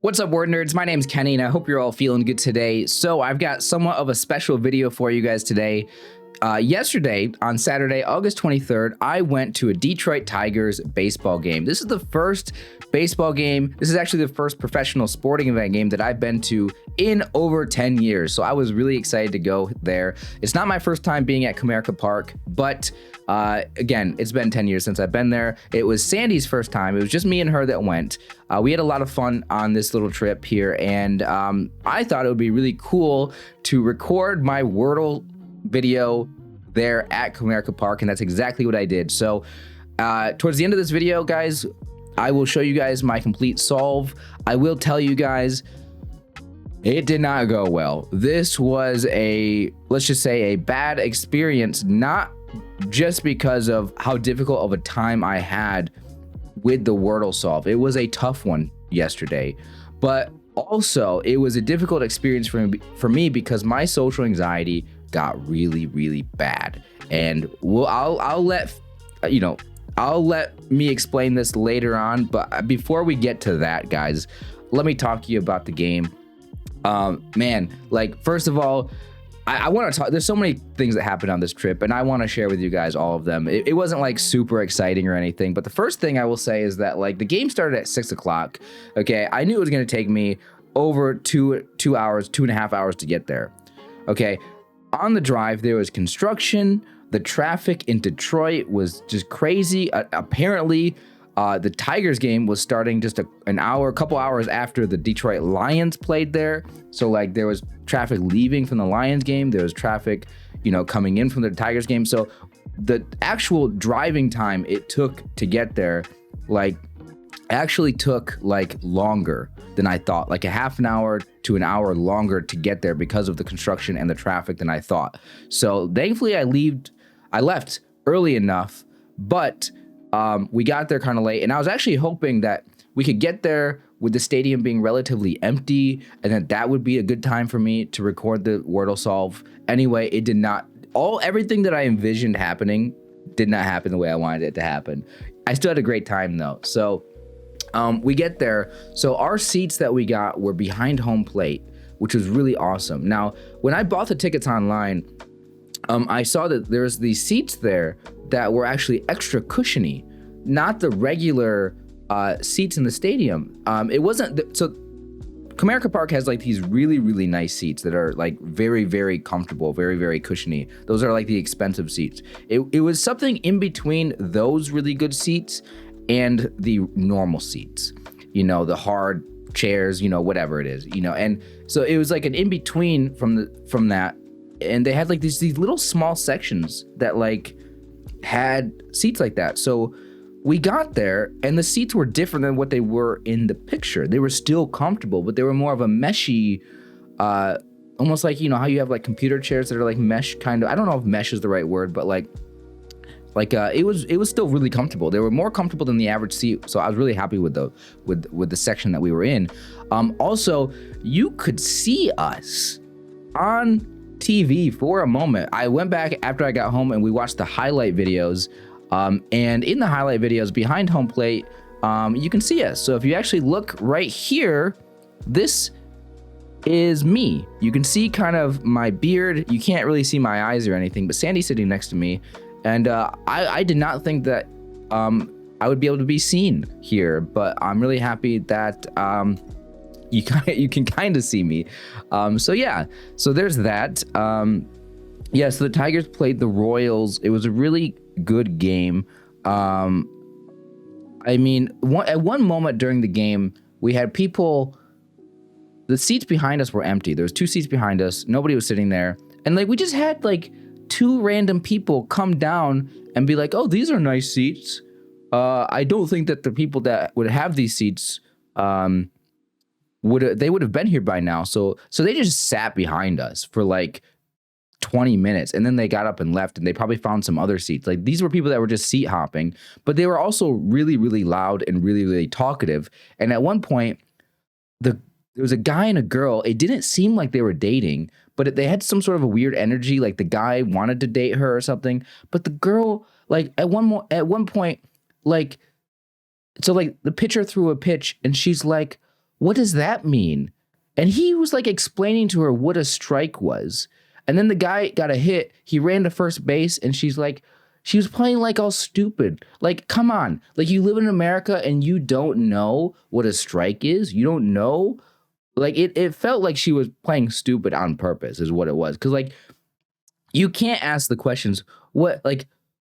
What's up, word nerds? My name's Kenny, and I hope you're all feeling good today. So I've got somewhat of a special video for you guys today. Yesterday, on Saturday, August 23rd, I went to a Detroit Tigers baseball game. This is the first baseball game. This is actually the first professional sporting event game that I've been to in over 10 years. So I was really excited to go there. It's not my first time being at Comerica Park, but again, it's been 10 years since I've been there. It was Sandy's first time. It was just me and her that went. We had a lot of fun on this little trip here, and I thought it would be really cool to record my Wordle video there at Comerica Park, and that's exactly what I did. So towards the end of this video, guys, I will show you guys my complete solve. I will tell you guys, it did not go well. This was let's just say a bad experience, not just because of how difficult of a time I had with the Wordle Solve. It was a tough one yesterday, but also it was a difficult experience for me because my social anxiety got really, really bad. And I'll let me explain this later on. But before we get to that, guys, let me talk to you about the game. Man, like, first of all, I want to talk. There's so many things that happened on this trip, and I want to share with you guys all of them. It wasn't like super exciting or anything, but the first thing I will say is that, like, the game started at 6 o'clock. Okay, I knew it was going to take me over two hours, 2.5 hours to get there. Okay, on the drive there was construction. The traffic in Detroit was just crazy. Apparently, the Tigers game was starting just a couple hours after the Detroit Lions played there. So, like, there was traffic leaving from the Lions game. There was traffic, coming in from the Tigers game. So the actual driving time it took to get there, actually took longer than I thought, like a half an hour to an hour longer to get there because of the construction and the traffic than I thought. So thankfully I left early enough, but we got there kind of late, and I was actually hoping that we could get there with the stadium being relatively empty, and that would be a good time for me to record the Wordle Solve. Anyway, it did not. Everything that I envisioned happening did not happen the way I wanted it to happen. I still had a great time though. So we get there. So our seats that we got were behind home plate, which was really awesome. Now, when I bought the tickets online, I saw that there's these seats there that were actually extra cushiony, not the regular seats in the stadium. It wasn't so Comerica Park has like these really, really nice seats that are like very, very comfortable, very, very cushiony. Those are like the expensive seats. It was something in between those really good seats and the normal seats, the hard chairs, whatever it is, and so it was like an in between from that. And they had like these little small sections that like had seats like that. So we got there, and the seats were different than what they were in the picture. They were still comfortable, but they were more of a meshy, almost like, how you have like computer chairs that are like mesh kind of. I don't know if mesh is the right word, but it was still really comfortable. They were more comfortable than the average seat, so I was really happy with the section that we were in. Also, you could see us on TV for a moment. I went back after I got home and we watched the highlight videos. And in the highlight videos behind home plate, you can see us. So if you actually look right here, this is me. You can see kind of my beard. You can't really see my eyes or anything, but Sandy's sitting next to me. And I did not think that I would be able to be seen here, but I'm really happy that you can kind of see me. So yeah, so there's that. Yeah, so the Tigers played the Royals. It was a really good game. I mean, at one moment during the game, we had people, the seats behind us were empty. There was 2 seats behind us. Nobody was sitting there. And like, we just had like 2 random people come down and be like, oh, these are nice seats. I don't think that the people that would have these seats, would have been here by now. So they just sat behind us for like 20 minutes, and then they got up and left, and they probably found some other seats. Like, these were people that were just seat hopping, but they were also really, really loud and really, really talkative. And at one point, there was a guy and a girl. It didn't seem like they were dating, but they had some sort of a weird energy. Like, the guy wanted to date her or something, but the girl, like, at one point, like, so like the pitcher threw a pitch, and she's like, what does that mean? And he was like explaining to her what a strike was. And then the guy got a hit. He ran to first base and she was playing like all stupid. Like, come on. Like, you live in America and you don't know what a strike is. You don't know. Like, it felt like she was playing stupid on purpose is what it was. Because, like, you can't ask the questions. What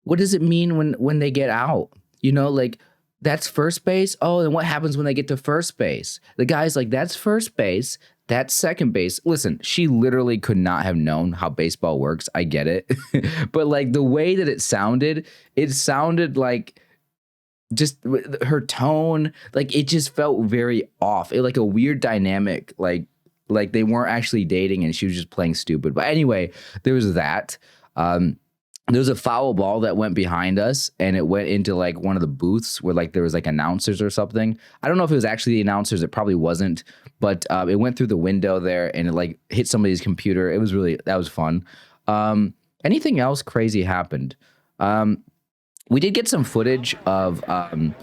does it mean when they get out? You know, like, that's first base. Oh, and what happens when they get to first base? The guy's like, that's first base. That's second base. Listen, she literally could not have known how baseball works. I get it. But like the way that it sounded like just her tone, like it just felt very off. It like a weird dynamic, like they weren't actually dating and she was just playing stupid. But anyway, there was that. There was a foul ball that went behind us and it went into like one of the booths where like there was like announcers or something. I don't know if it was actually the announcers. It probably wasn't, but it went through the window there and it like hit somebody's computer. That was fun. Anything else crazy happened? We did get some footage of one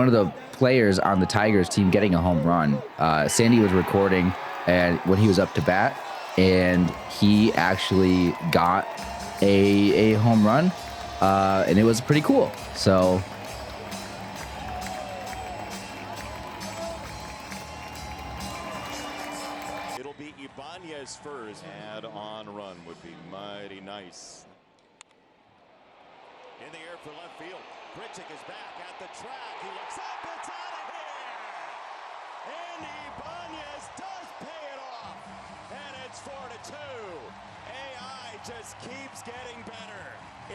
of the players on the Tigers team getting a home run. Sandy was recording and when he was up to bat and he actually got a home run, and it was pretty cool. So it'll be Ibanez first. Add-on run would be mighty nice. In the air for left field. Britchick is back at the track. He looks up. It's out of here. And Ibanez does pay it off. And it's 4-2. AI just keeps getting better.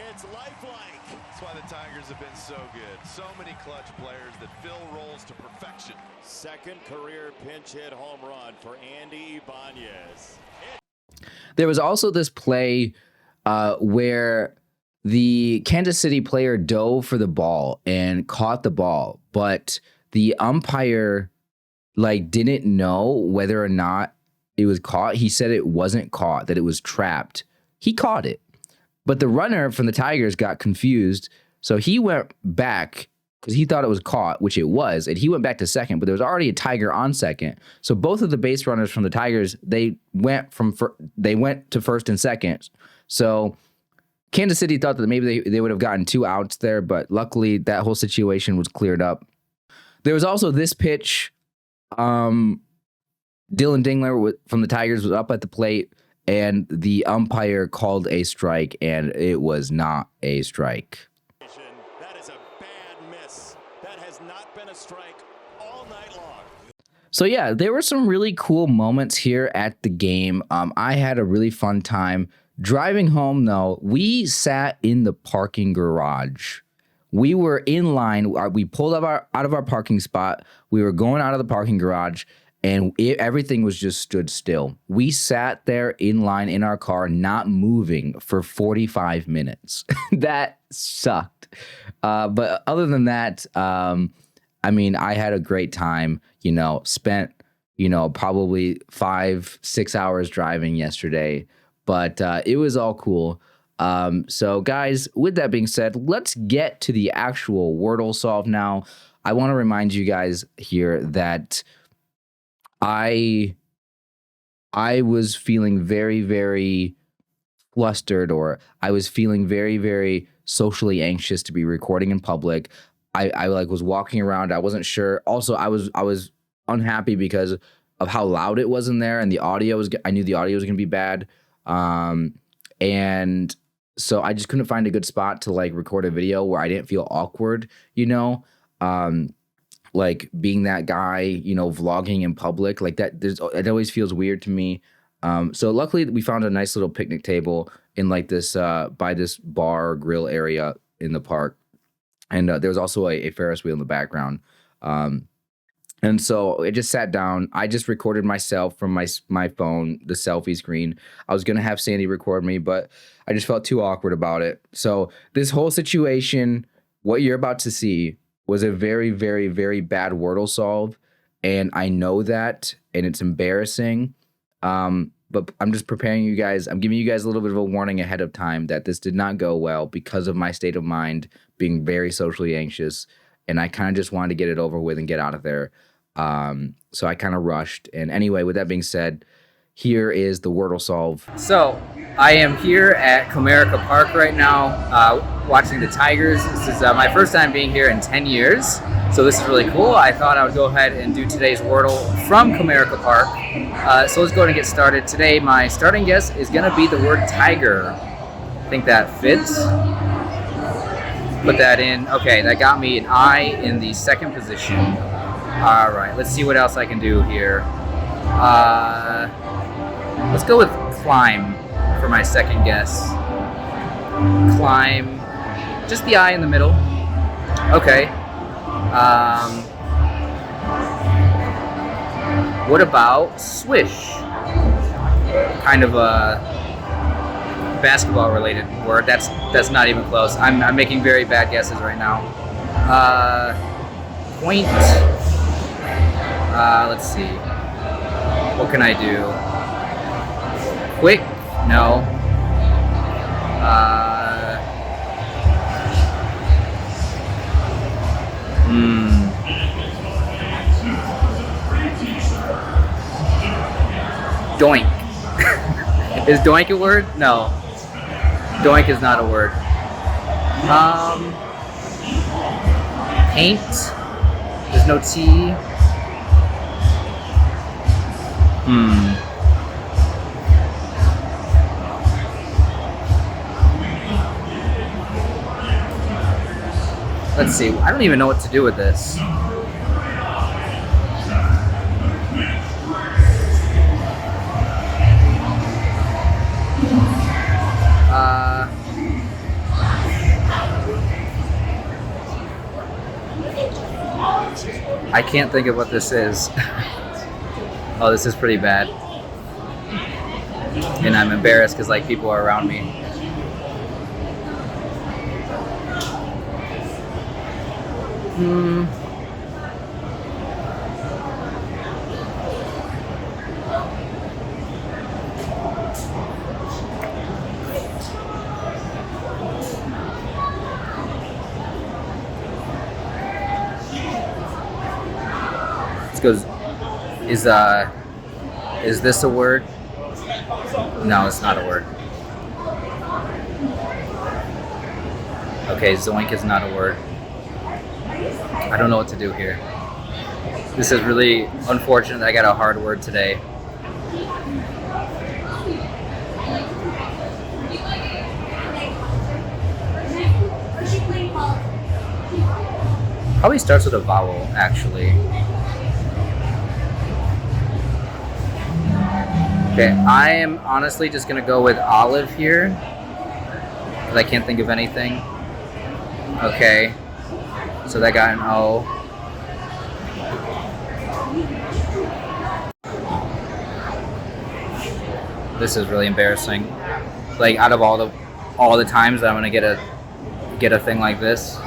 It's lifelike. That's why the Tigers have been so good. So many clutch players that fill roles to perfection. Second career pinch hit home run for Andy Ibanez. There was also this play where the Kansas City player dove for the ball and caught the ball, but the umpire like didn't know whether or not it was caught. He said it wasn't caught, that it was trapped. He caught it. But the runner from the Tigers got confused. So he went back because he thought it was caught, which it was. And he went back to second, but there was already a Tiger on second. So both of the base runners from the Tigers, they went to first and second. So Kansas City thought that maybe they would have gotten 2 outs there, but luckily that whole situation was cleared up. There was also this pitch. Dylan Dingler from the Tigers was up at the plate, and the umpire called a strike, and it was not a strike. That is a bad miss. That has not been a strike all night long. So yeah, there were some really cool moments here at the game. I had a really fun time. Driving home, though, we sat in the parking garage. We were in line. We pulled up out of our parking spot. We were going out of the parking garage, and everything was just stood still. We sat there in line in our car, not moving for 45 minutes. That sucked. But other than that, I mean, I had a great time, spent, probably 5-6 hours driving yesterday, but it was all cool. So guys, with that being said, let's get to the actual Wordle Solve now. I want to remind you guys here that I was feeling very, very flustered, or I was feeling very, very socially anxious to be recording in public. I was walking around. I wasn't sure. Also, I was unhappy because of how loud it was in there, and I knew the audio was going to be bad. And so I just couldn't find a good spot to like record a video where I didn't feel awkward, like being that guy, vlogging in public like that. It always feels weird to me. So luckily we found a nice little picnic table in like this, by this bar or grill area in the park. And there was also a Ferris wheel in the background. And so I just sat down. I just recorded myself from my phone, the selfie screen. I was going to have Sandy record me, but I just felt too awkward about it. So this whole situation, what you're about to see, was a very, very, very bad Wordle solve. And I know that, and it's embarrassing. But I'm just preparing you guys. I'm giving you guys a little bit of a warning ahead of time that this did not go well because of my state of mind being very socially anxious. And I kind of just wanted to get it over with and get out of there. So I kind of rushed. And anyway, with that being said, here is the Wordle Solve. So I am here at Comerica Park right now, watching the Tigers. This is my first time being here in 10 years, so this is really cool. I thought I would go ahead and do today's Wordle from Comerica Park. So let's go ahead and get started. Today, my starting guess is going to be the word tiger. I think that fits. Put that in. Okay, that got me an I in the second position. All right, let's see what else I can do here. Let's go with climb for my second guess. Climb, just the I in the middle. Okay. What about swish? Kind of a basketball related word. That's not even close. I'm making very bad guesses right now. Point. Let's see. What can I do? Quick? No. Doink. Is doink a word? No. Doink is not a word. Paint. There's no T. Let's see. I don't even know what to do with this. I can't think of what this is. Oh, this is pretty bad. And I'm embarrassed because like people are around me. This goes. Is this a word? No, it's not a word. Okay, zoink is not a word. I don't know what to do here. This is really unfortunate. I got a hard word today. Probably starts with a vowel, actually. Okay, I am honestly just gonna go with olive here, because I can't think of anything. Okay, so that got an O. This is really embarrassing. Like out of all the times that I'm gonna get a thing like this.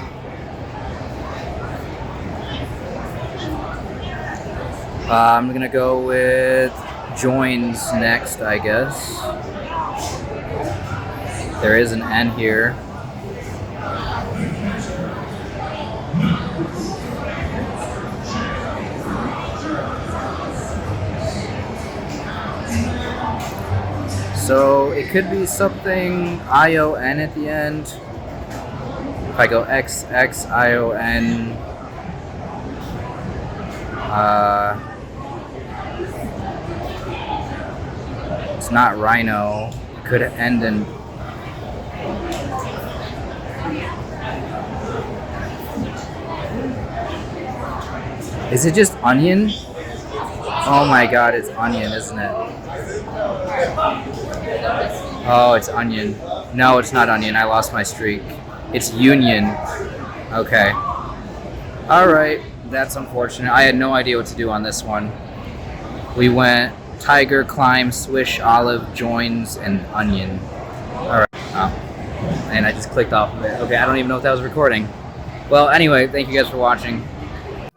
I'm gonna go with joins next, I guess. There is an N here. So it could be something ION at the end. If I go XXION, it's not rhino. It could end in. Is it just onion? Oh my god, it's onion, isn't it? Oh, it's onion. No, it's not onion. I lost my streak. It's union. Okay. Alright, that's unfortunate. I had no idea what to do on this one. We went tiger, climb, swish, olive, joins, and onion. Alright. Oh. And I just clicked off of it. Okay, I don't even know if that was recording. Well, anyway, thank you guys for watching.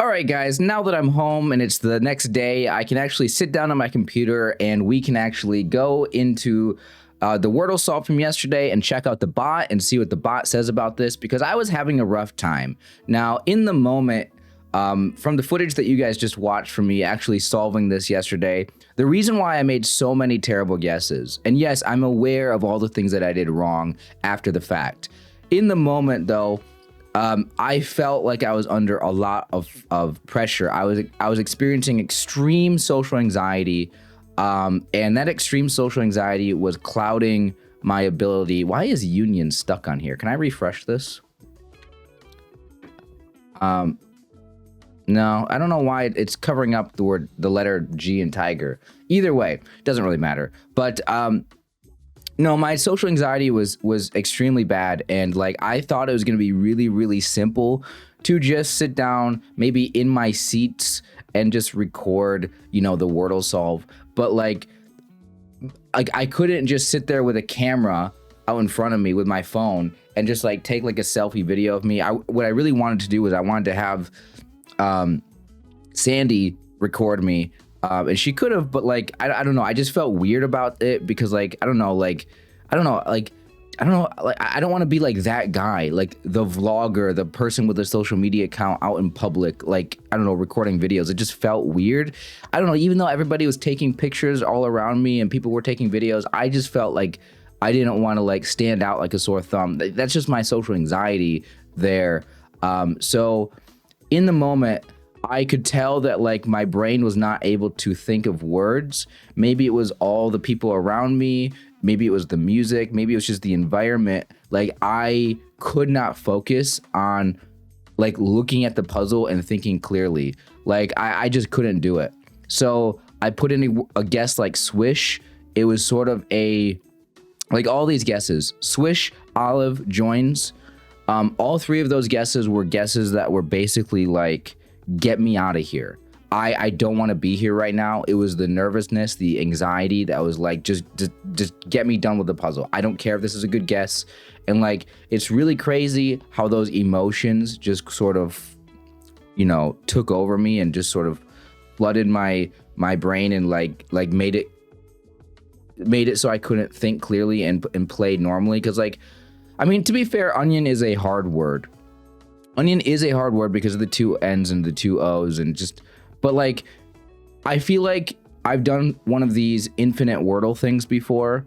All right, guys, now that I'm home and it's the next day, I can actually sit down on my computer and we can actually go into the Wordle Solve from yesterday and check out the bot and see what the bot says about this, because I was having a rough time. Now, in the moment, From the footage that you guys just watched from me actually solving this yesterday, the reason why I made so many terrible guesses, and yes, I'm aware of all the things that I did wrong after the fact. In the moment, though, I felt like I was under a lot of pressure. I was experiencing extreme social anxiety, and that extreme social anxiety was clouding my ability. Why is union stuck on here? Can I refresh this? No, I don't know why it's covering up the letter G in tiger. Either way, doesn't really matter. But no, my social anxiety was extremely bad, and like I thought it was gonna be really, really simple to just sit down, maybe in my seats, and just record, the Wordle Solve. But like I couldn't just sit there with a camera out in front of me with my phone and just like take like a selfie video of me. What I really wanted to do was I wanted to have Sandy record me, and she could have, but like I don't know, I just felt weird about it because like I don't know, I don't want to be like that guy, like the vlogger, the person with a social media account out in public, like I don't know, recording videos. It just felt weird. I don't know, even though everybody was taking pictures all around me and people were taking videos, I just felt like I didn't want to like stand out like a sore thumb. That's just my social anxiety there. So in the moment, I could tell that like my brain was not able to think of words. Maybe it was all the people around me. Maybe it was the music. Maybe it was just the environment. Like I could not focus on like looking at the puzzle and thinking clearly. Like I just couldn't do it. So I put in a guess like swish. It was sort of like all these guesses. Swish, olive, joins. All three of those guesses were guesses that were basically like, get me out of here. I don't want to be here right now. It was the nervousness, the anxiety that was like, just get me done with the puzzle. I don't care if this is a good guess. And like, it's really crazy how those emotions just sort of, took over me and just sort of flooded my brain and like made it so I couldn't think clearly and play normally. Cause like, I mean, to be fair, onion is a hard word. Onion is a hard word because of the two N's and the two O's and just, but like, I feel like I've done one of these infinite Wordle things before,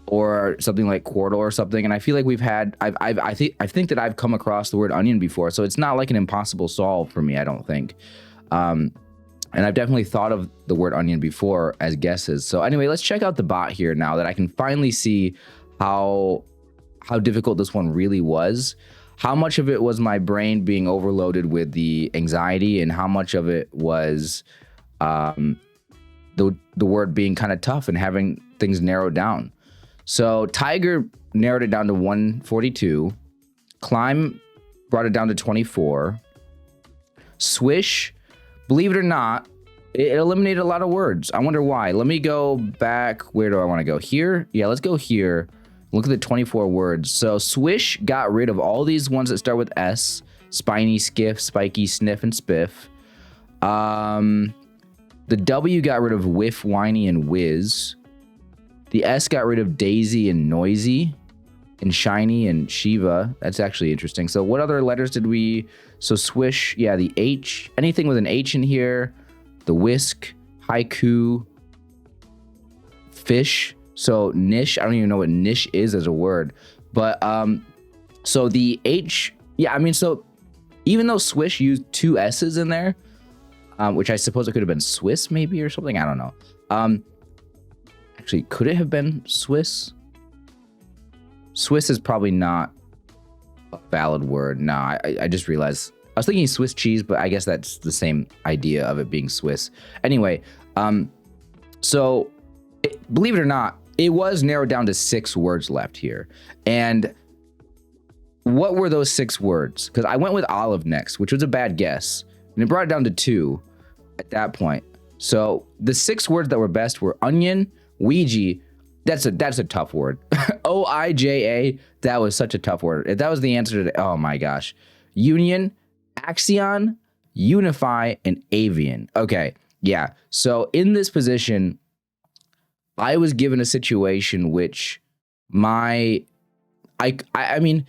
or something like Quordle or something, and I feel like I think that I've come across the word onion before, so it's not like an impossible solve for me, I don't think. And I've definitely thought of the word onion before as guesses. So anyway, let's check out the bot here now that I can finally see how difficult this one really was. How much of it was my brain being overloaded with the anxiety, and how much of it was the word being kind of tough and having things narrowed down. So Tiger narrowed it down to 142. Climb brought it down to 24. Swish, believe it or not, it eliminated a lot of words. I wonder why. Let me go back. Where do I want to go? Here? Yeah, let's go here. Look at the 24 words. So Swish got rid of all these ones that start with S. Spiny, skiff, spiky, sniff, and spiff. The W got rid of whiff, whiny, and whiz. The S got rid of daisy and noisy. And shiny and Shiva. That's actually interesting. So what other letters did we... So Swish, yeah, the H. Anything with an H in here. The whisk, haiku, fish. So niche, I don't even know what niche is as a word. But so the H, yeah, I mean, so even though Swish used two S's in there, which I suppose it could have been Swiss maybe or something, I don't know. Actually, could it have been Swiss? Swiss is probably not a valid word. No, I just realized. I was thinking Swiss cheese, but I guess that's the same idea of it being Swiss. Anyway, so believe it or not, it was narrowed down to 6 words left here. And what were those 6 words? Because I went with olive next, which was a bad guess. And it brought it down to 2 at that point. So the 6 words that were best were onion, Ouija. That's a tough word. OIJA, that was such a tough word. If that was the answer to, oh my gosh. Union, Axion, Unify, and Avian. Okay, yeah. So in this position, I was given a situation which I mean,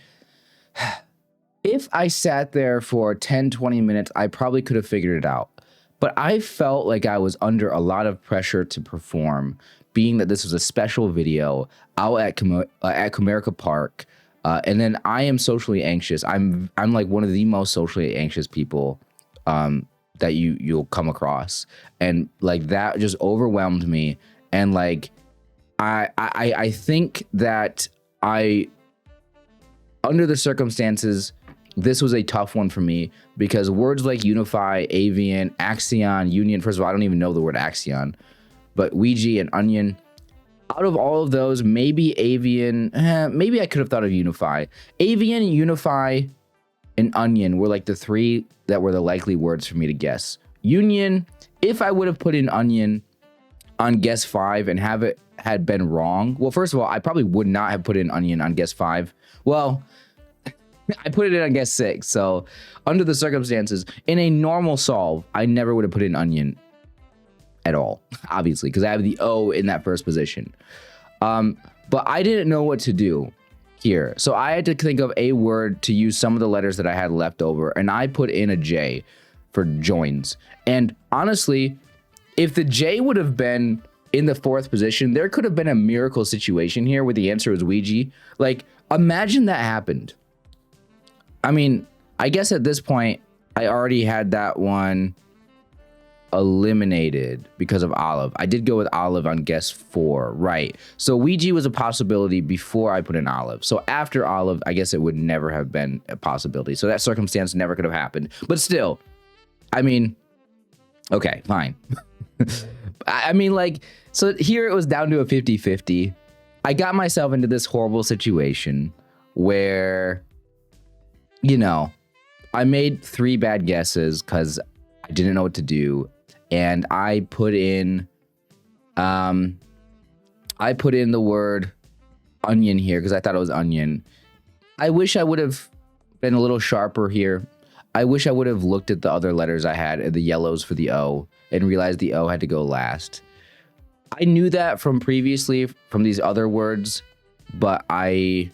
If I sat there for 10, 20 minutes, I probably could have figured it out. But I felt like I was under a lot of pressure to perform, being that this was a special video out at Comerica Park. And then I am socially anxious. I'm like one of the most socially anxious people that you'll come across. And like that just overwhelmed me. And like I think that under the circumstances, this was a tough one for me because words like unify, avian, axion, union. First of all, I don't even know the word axion, but Ouija and onion. Out of all of those, maybe avian, maybe I could have thought of unify. Avian, unify, and onion were like the three that were the likely words for me to guess. Union, if I would have put in onion on guess 5 and have it had been wrong. Well, first of all, I probably would not have put in onion on guess 5. Well, I put it in on guess 6. So under the circumstances, in a normal solve, I never would have put in onion at all, obviously, because I have the O in that first position. But I didn't know what to do here. So I had to think of a word to use some of the letters that I had left over. And I put in a J for joins. And honestly, if the J would have been in the 4th position, there could have been a miracle situation here where the answer was Ouija. Like, imagine that happened. I mean, I guess at this point, I already had that one eliminated because of olive. I did go with olive on guess 4, right? So Ouija was a possibility before I put in olive. So after olive, I guess it would never have been a possibility. So that circumstance never could have happened. But still, I mean, okay, fine. I mean, like, so here it was down to a 50-50. I got myself into this horrible situation where, you know, I made 3 bad guesses because I didn't know what to do. And I put in the word onion here because I thought it was onion. I wish I would have been a little sharper here. I wish I would have looked at the other letters I had, the yellows for the O, and realized the O had to go last. I knew that from previously from these other words, but I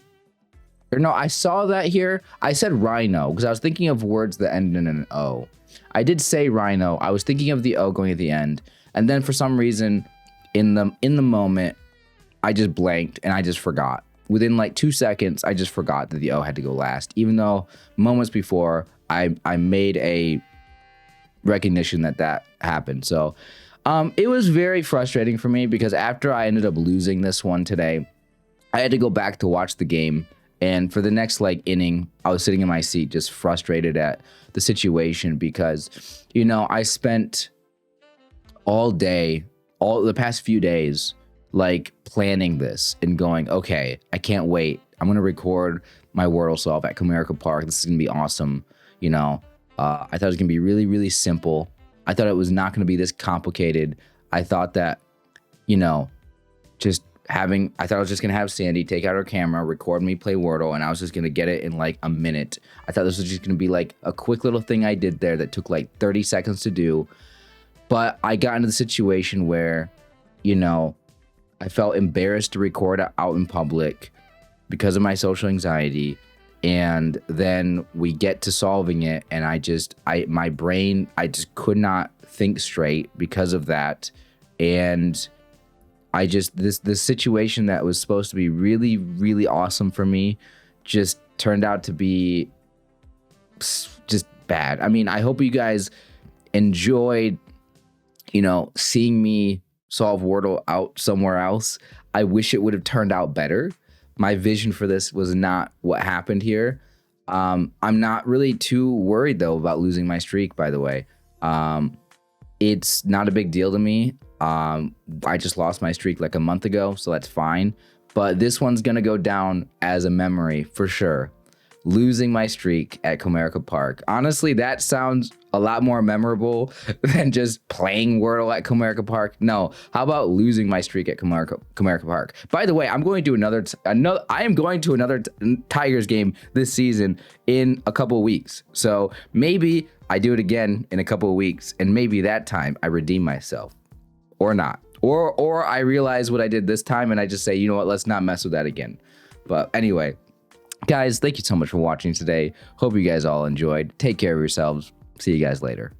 saw that here. I said rhino because I was thinking of words that end in an O. I did say rhino. I was thinking of the O going at the end. And then for some reason, in the moment, I just blanked and I just forgot. Within like 2 seconds, I just forgot that the O had to go last, even though moments before I made a recognition that happened. So it was very frustrating for me because after I ended up losing this one today, I had to go back to watch the game. And for the next like inning, I was sitting in my seat just frustrated at the situation because, you know, I spent all the past few days, like planning this and going, okay, I can't wait. I'm going to record my Wordle Solve at Comerica Park. This is going to be awesome. You know, I thought it was going to be really, really simple. I thought it was not going to be this complicated. I thought that, you know, I thought I was just going to have Sandy take out her camera, record me play Wordle, and I was just going to get it in like a minute. I thought this was just going to be like a quick little thing I did there that took like 30 seconds to do. But I got into the situation where, you know, I felt embarrassed to record out in public because of my social anxiety. And then we get to solving it, and my brain could not think straight because of that. And this situation that was supposed to be really, really awesome for me just turned out to be just bad. I mean, I hope you guys enjoyed, you know, seeing me solve Wordle out somewhere else. I wish it would have turned out better. My vision for this was not what happened here. I'm not really too worried though about losing my streak, by the way. It's not a big deal to me. I just lost my streak like a month ago, so that's fine. But this one's going to go down as a memory for sure. Losing my streak at Comerica Park. Honestly, that sounds a lot more memorable than just playing Wordle at Comerica Park. No, how about losing my streak at Comerica Park? By the way, I'm going to another Tigers game this season in a couple of weeks. So maybe I do it again in a couple of weeks, and maybe that time I redeem myself. Or not. Or I realize what I did this time and I just say, you know what, let's not mess with that again. But anyway, Guys, thank you so much for watching today. Hope you guys all enjoyed. Take care of yourselves. See you guys later.